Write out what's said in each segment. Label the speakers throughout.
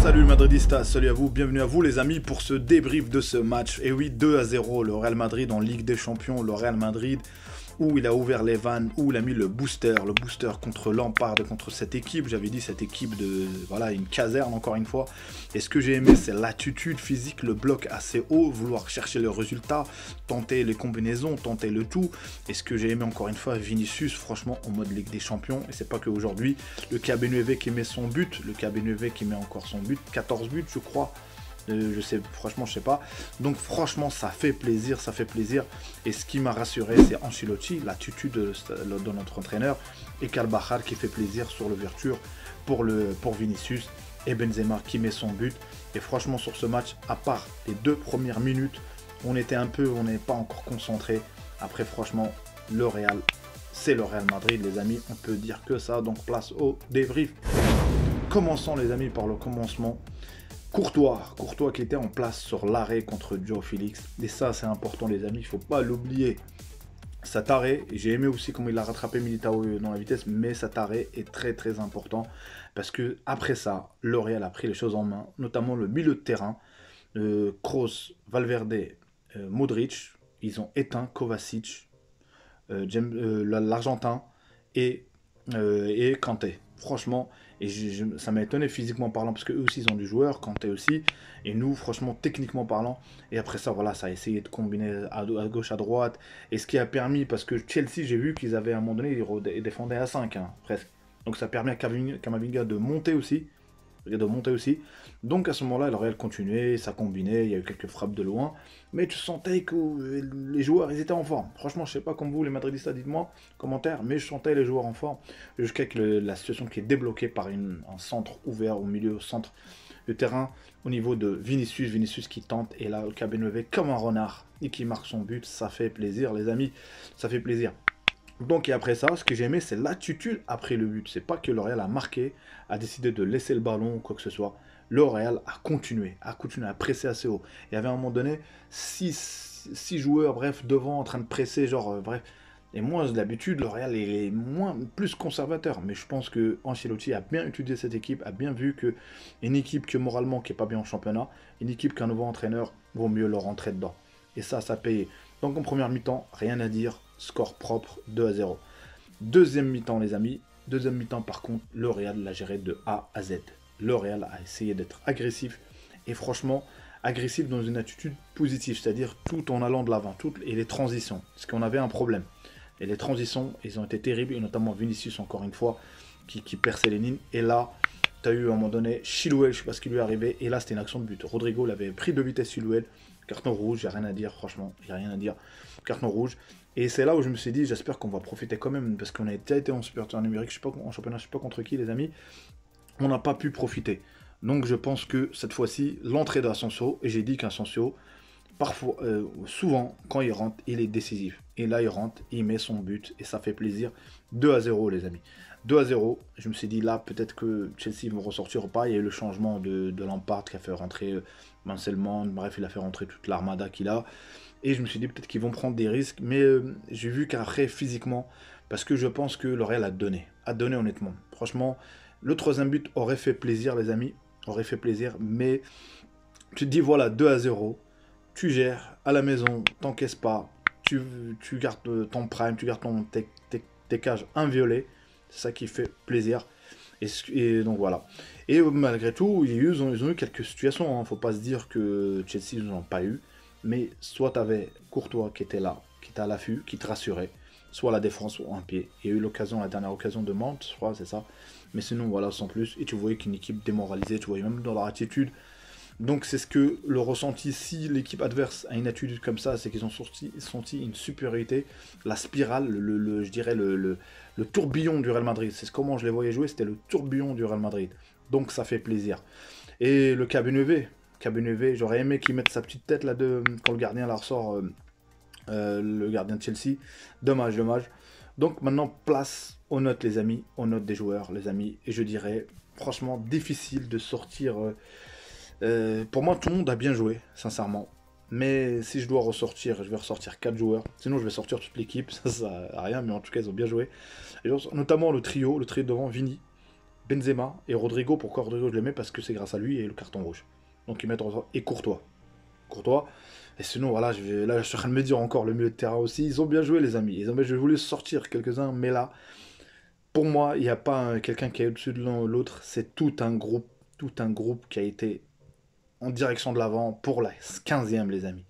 Speaker 1: Salut Madridistas, salut à vous, bienvenue à vous les amis pour ce débrief de ce match. Et oui, 2-0, le Real Madrid en Ligue des Champions, le Real Madrid où il a ouvert les vannes, où il a mis le booster contre Lampard, contre cette équipe. J'avais dit cette équipe de, voilà, une caserne encore une fois. Et ce que j'ai aimé, c'est l'attitude physique, le bloc assez haut, vouloir chercher le résultat, tenter les combinaisons, tenter le tout. Et ce que j'ai aimé encore une fois, Vinicius, franchement, en mode Ligue des Champions. Et c'est pas qu'aujourd'hui, le KB9 qui met son but, le KB9 qui met encore son but, 14 buts je crois. Je sais, franchement, je sais pas. Donc, franchement, ça fait plaisir, ça fait plaisir. Et ce qui m'a rassuré, c'est Ancelotti, l'attitude de notre entraîneur, et Carvajal qui fait plaisir sur l'ouverture pour Vinicius, et Benzema qui met son but. Et franchement, sur ce match, à part les 2 premières minutes, on n'est pas encore concentré. Après, franchement, le Real, c'est le Real Madrid, les amis. On peut dire que ça. Donc, place au débrief. Commençons, les amis, par le commencement. Courtois qui était en place sur l'arrêt contre Joao Félix. Et ça, c'est important, les amis, il ne faut pas l'oublier. Cet arrêt, j'ai aimé aussi comment il a rattrapé Militao dans la vitesse, mais cet arrêt est très très important. Parce que après ça, le Real a pris les choses en main, notamment le milieu de terrain. Kroos, Valverde, Modric, ils ont éteint Kovacic, l'Argentin et Kanté. Franchement, et ça m'a étonné physiquement parlant, parce qu'eux aussi ils ont du joueur, Kanté aussi, et nous franchement techniquement parlant, et après ça voilà, ça a essayé de combiner à gauche, à droite, et ce qui a permis, parce que Chelsea j'ai vu qu'ils avaient à un moment donné, ils défendaient à 5 hein, presque, donc ça permet à Camavinga de monter aussi, donc à ce moment-là, le Real continuait, ça combinait, il y a eu quelques frappes de loin, mais tu sentais que les joueurs, ils étaient en forme. Franchement, je sais pas comme vous, les Madridistas, dites-moi, commentaire, mais je sentais les joueurs en forme, jusqu'à la situation qui est débloquée par un centre ouvert au milieu, au centre du terrain, au niveau de Vinicius qui tente, et là, le KB9 comme un renard, et qui marque son but, ça fait plaisir, les amis, ça fait plaisir. Donc et après ça, ce que j'ai aimé, c'est l'attitude après le but. C'est pas que le Real a marqué, a décidé de laisser le ballon ou quoi que ce soit. Le Real a continué à presser assez haut. Il y avait à un moment donné 6 joueurs, bref, devant en train de presser, genre, bref. Et moi, d'habitude, le Real est plus conservateur. Mais je pense que Ancelotti a bien étudié cette équipe, a bien vu que une équipe que moralement qui est pas bien en championnat, une équipe qu'un nouveau entraîneur vaut mieux leur rentrer dedans. Et ça payé. Donc en première mi-temps, rien à dire. Score propre, 2-0. Deuxième mi-temps, les amis. Deuxième mi-temps, par contre, le Real l'a géré de A à Z. Le Real a essayé d'être agressif. Et franchement, agressif dans une attitude positive. C'est-à-dire tout en allant de l'avant. Et les transitions. Parce qu'on avait un problème. Et les transitions, ils ont été terribles. Et notamment Vinicius, encore une fois, qui perçait les lignes. Et là, tu as eu à un moment donné Chilwell, je ne sais pas ce qui lui est arrivé. Et là, c'était une action de but. Rodrigo l'avait pris de vitesse Chilwell. Carton rouge, il n'y a rien à dire, franchement. Il n'y a rien à dire. Carton rouge. Et c'est là où je me suis dit, j'espère qu'on va profiter quand même, parce qu'on a déjà été en super tour numérique, je sais pas, en championnat, je sais pas contre qui les amis, on n'a pas pu profiter. Donc je pense que cette fois-ci, l'entrée d'Asensio, et j'ai dit qu'Asensio, parfois, souvent, quand il rentre, il est décisif. Et là, il rentre, il met son but, et ça fait plaisir. 2-0 les amis. 2-0, je me suis dit là, peut-être que Chelsea vont ressortir ou pas. Il y a eu le changement de Lampard qui a fait rentrer Manselman, bref, il a fait rentrer toute l'armada qu'il a. Et je me suis dit peut-être qu'ils vont prendre des risques, mais j'ai vu qu'après, physiquement, parce que je pense que le Real a donné honnêtement. Franchement, le troisième but aurait fait plaisir, les amis, aurait fait plaisir, mais tu te dis voilà, 2-0, tu gères, à la maison, t'encaisses pas, tu gardes ton prime, tu gardes tes cages inviolées, c'est ça qui fait plaisir. Et donc voilà. Et malgré tout, ils ont eu quelques situations, hein. Faut pas se dire que Chelsea n'en ont pas eu. Mais soit tu avais Courtois qui était là, qui était à l'affût, qui te rassurait, soit la défense ou un pied. Il y a eu la dernière occasion de Mount, je crois, c'est ça. Mais sinon, voilà, sans plus. Et tu voyais qu'une équipe démoralisée, tu voyais même dans leur attitude. Donc c'est ce que le ressenti, si l'équipe adverse a une attitude comme ça, c'est qu'ils ont senti une supériorité. La spirale, je dirais le tourbillon du Real Madrid. C'est comment je les voyais jouer, c'était le tourbillon du Real Madrid. Donc ça fait plaisir. Et le KB9, j'aurais aimé qu'il mette sa petite tête là quand le gardien la ressort, le gardien de Chelsea. Dommage. Donc maintenant, place aux notes, les amis, aux notes des joueurs, les amis. Et je dirais, franchement, difficile de sortir. Pour moi, tout le monde a bien joué, sincèrement. Mais si je dois ressortir, je vais ressortir 4 joueurs. Sinon, je vais sortir toute l'équipe. Ça sert à rien, mais en tout cas, ils ont bien joué. Et notamment le trio devant, Vini, Benzema et Rodrigo. Pourquoi Rodrigo je le mets? Parce que c'est grâce à lui et le carton rouge. Donc ils mettent et Courtois. Courtois. Et sinon, voilà, là, je suis en train de me dire encore le milieu de terrain aussi. Ils ont bien joué, les amis. Ils ont bien joué. Je voulais sortir quelques-uns, mais là, pour moi, il n'y a pas quelqu'un qui est au-dessus de l'autre. C'est tout un groupe qui a été en direction de l'avant pour la 15e, les amis.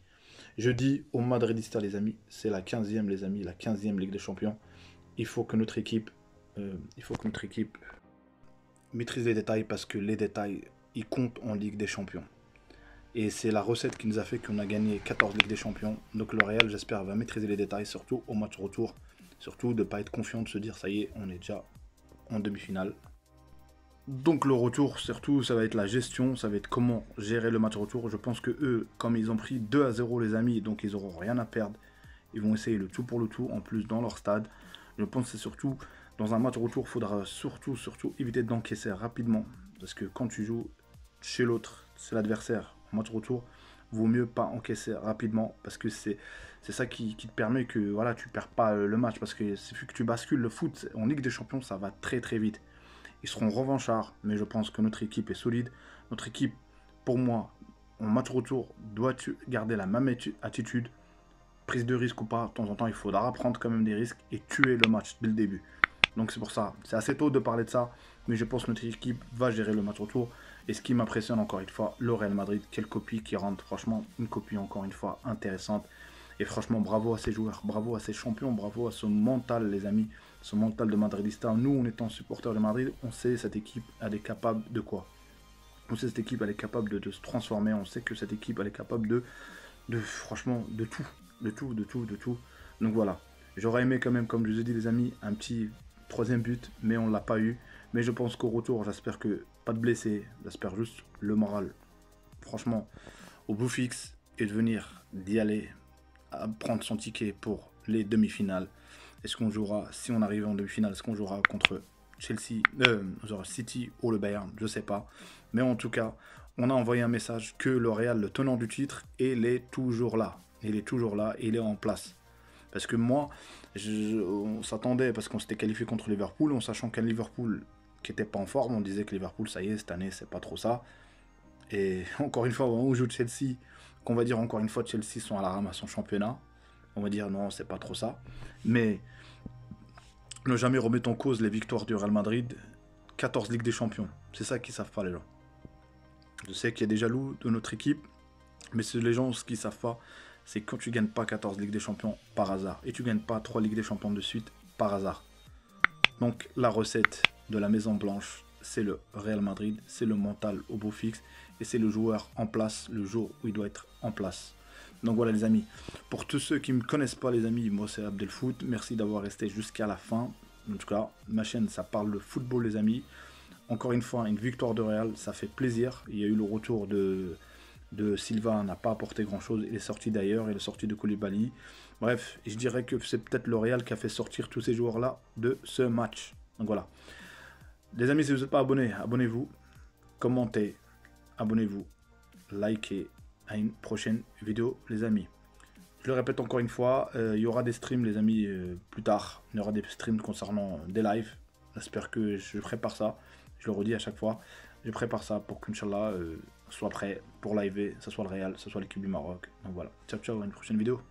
Speaker 1: Je dis aux Madridistas, les amis, c'est la 15e, les amis, la 15e Ligue des Champions. Il faut que notre équipe, maîtrise les détails parce que les détails, ils comptent en Ligue des Champions. Et c'est la recette qui nous a fait qu'on a gagné 14 Ligues des Champions. Donc le Real, j'espère, va maîtriser les détails, surtout au match retour. Surtout de ne pas être confiant, de se dire, ça y est, on est déjà en demi-finale. Donc le retour, surtout, ça va être la gestion, ça va être comment gérer le match retour. Je pense que eux, comme ils ont pris 2-0 les amis, donc ils n'auront rien à perdre. Ils vont essayer le tout pour le tout, en plus dans leur stade. Je pense que c'est surtout, dans un match retour, il faudra surtout éviter d'encaisser rapidement. Parce que quand tu joues chez l'autre, c'est l'adversaire, en match retour, vaut mieux pas encaisser rapidement. Parce que c'est ça qui te permet que voilà, tu perds pas le match. Parce que c'est vu que tu bascules le foot en Ligue des Champions, ça va très très vite. Ils seront revanchards, mais je pense que notre équipe est solide. Notre équipe, pour moi, en match retour, doit garder la même attitude. Prise de risque ou pas, de temps en temps, il faudra prendre quand même des risques et tuer le match dès le début. Donc c'est pour ça, c'est assez tôt de parler de ça, mais je pense que notre équipe va gérer le match retour. Et ce qui m'impressionne encore une fois, le Real Madrid, quelle copie qui rentre, franchement, une copie encore une fois intéressante. Et franchement, bravo à ces joueurs, bravo à ces champions, bravo à ce mental, les amis, ce mental de Madridista. Nous, en étant supporters de Madrid, on sait cette équipe, elle est capable de quoi? On sait cette équipe, elle est capable de se transformer. On sait que cette équipe, elle est capable franchement, de tout. De tout. Donc voilà. J'aurais aimé quand même, comme je vous ai dit, les amis, un petit troisième but, mais on ne l'a pas eu. Mais je pense qu'au retour, j'espère que pas de blessés. J'espère juste le moral. Franchement, au bout fixe et de venir d'y aller à prendre son ticket pour les demi-finales. Est-ce qu'on jouera, si on arrive en demi-finale, est-ce qu'on jouera contre Chelsea, City ou le Bayern? Je sais pas. Mais en tout cas, on a envoyé un message que le Real, le tenant du titre, il est toujours là. Il est toujours là, il est en place. Parce que moi, on s'attendait, parce qu'on s'était qualifié contre Liverpool, en sachant qu'un Liverpool qui n'était pas en forme, on disait que Liverpool, ça y est, cette année, c'est pas trop ça. Et encore une fois, on joue Chelsea, qu'on va dire encore une fois, Chelsea sont à la ramasse en championnat. On va dire non, c'est pas trop ça. Mais ne jamais remettre en cause les victoires du Real Madrid. 14 Ligues des Champions. C'est ça qu'ils savent pas, les gens. Je sais qu'il y a des jaloux de notre équipe, mais les gens, ce qu'ils savent pas, c'est quand tu gagnes pas 14 Ligues des Champions par hasard, et tu gagnes pas 3 Ligues des Champions de suite par hasard. Donc la recette de la Maison Blanche, c'est le Real Madrid, c'est le mental au beau fixe, et c'est le joueur en place le jour où il doit être en place. Donc voilà les amis, pour tous ceux qui ne me connaissent pas les amis, moi c'est Abdelfoot, merci d'avoir resté jusqu'à la fin. En tout cas, ma chaîne ça parle de football les amis. Encore une fois, une victoire de Real, ça fait plaisir. Il y a eu le retour de Silva, n'a pas apporté grand chose, il est sorti d'ailleurs, il est sorti de Koulibaly. Bref, je dirais que c'est peut-être le Real qui a fait sortir tous ces joueurs là de ce match. Donc voilà. Les amis, si vous n'êtes pas abonnés, abonnez-vous, commentez, abonnez-vous, likez. À une prochaine vidéo les amis. Je le répète encore une fois, il y aura des streams les amis plus tard. Il y aura des streams concernant des lives. J'espère que je prépare ça. Je le redis à chaque fois. Je prépare ça pour qu'Inch'Allah soit prêt pour live, que ce soit le Real, que ce soit l'équipe du Maroc. Donc voilà. Ciao ciao, à une prochaine vidéo.